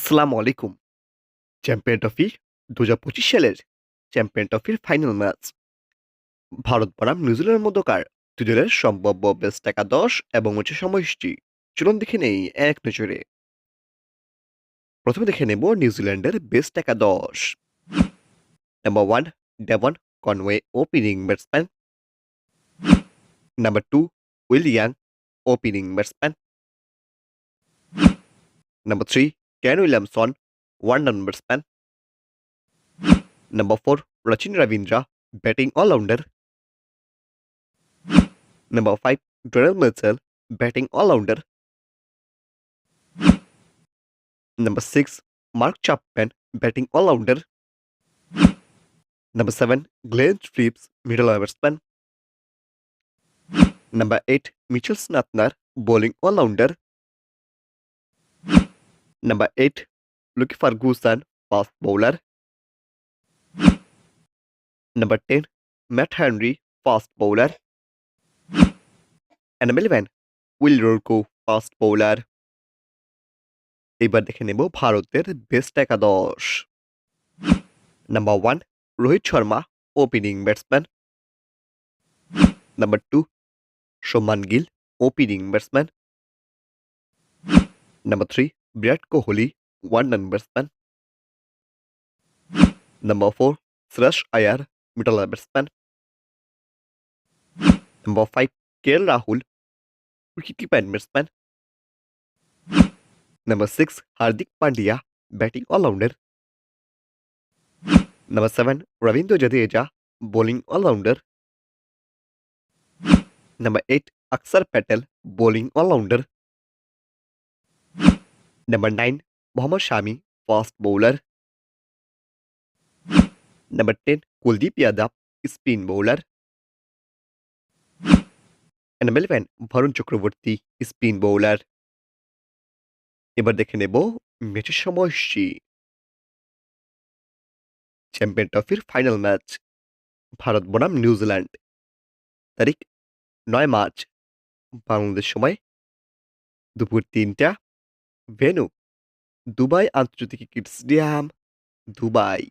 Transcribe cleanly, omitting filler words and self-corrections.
আসসালামু আলাইকুম। Champion trophy ২০২৫ সালের চ্যাম্পিয়ন ট্রফির ফাইনাল ম্যাচ ভারত বনাম নিউজিল্যান্ডের মধ্যকার ২ দলের সম্ভাব্য বেস্ট একাদশ এবং সময়সূচি। চলুন দেখে নেই এক নজরে। প্রথমে দেখে নেব নিউজিল্যান্ডের বেস্ট একাদশ। Number 1 Devon Conway opening batsman. Number 2 Will Young opening batsman. Number 3 Kane Williamson one down batsman. Number 4 Rachin Ravindra batting allrounder. Number 5, Darrell Mitchell, batting all-rounder. Number 6, Mark Chapman, batting all-rounder. Number 7, Glenn Phillips, middle batsman. Number 8, Mitchell Snathner, bowling all-rounder. Number 8, Luke Ferguson, fast bowler. Number 10, Matt Henry, fast bowler. And number 11, Will Rourke, fast bowler. এবার দেখে নেব ভারতের best একাদশ। Number 1 Rohit Sharma opening batsman. Number 2 Shubman Gill opening batsman. Number 3 Virat Kohli one down batsman. Number 4 Shreyas Iyer middle batsman. Number 5 Rahul wicketkeeper batsman. Number 6 Hardik Pandya batting allrounder. Number 7 Ravindra Jadeja bowling allrounder. Number 8 Axar Patel bowling allrounder. Number 9 Mohammed Shami fast bowler. Number 10 Kuldeep Yadav spin bowler. Number 11 Varun Chakravarthy spin bowler. এবার দেখে নেব ম্যাচের সময়সূচি। Champion ট্রফির final match Bharat বনাম New Zealand, তারিখ 9 March, Bangladesh সময় দুপুর 3টা। ভেন্যু দুবাই আন্তর্জাতিক ক্রিকেট স্টেডিয়াম, দুবাই।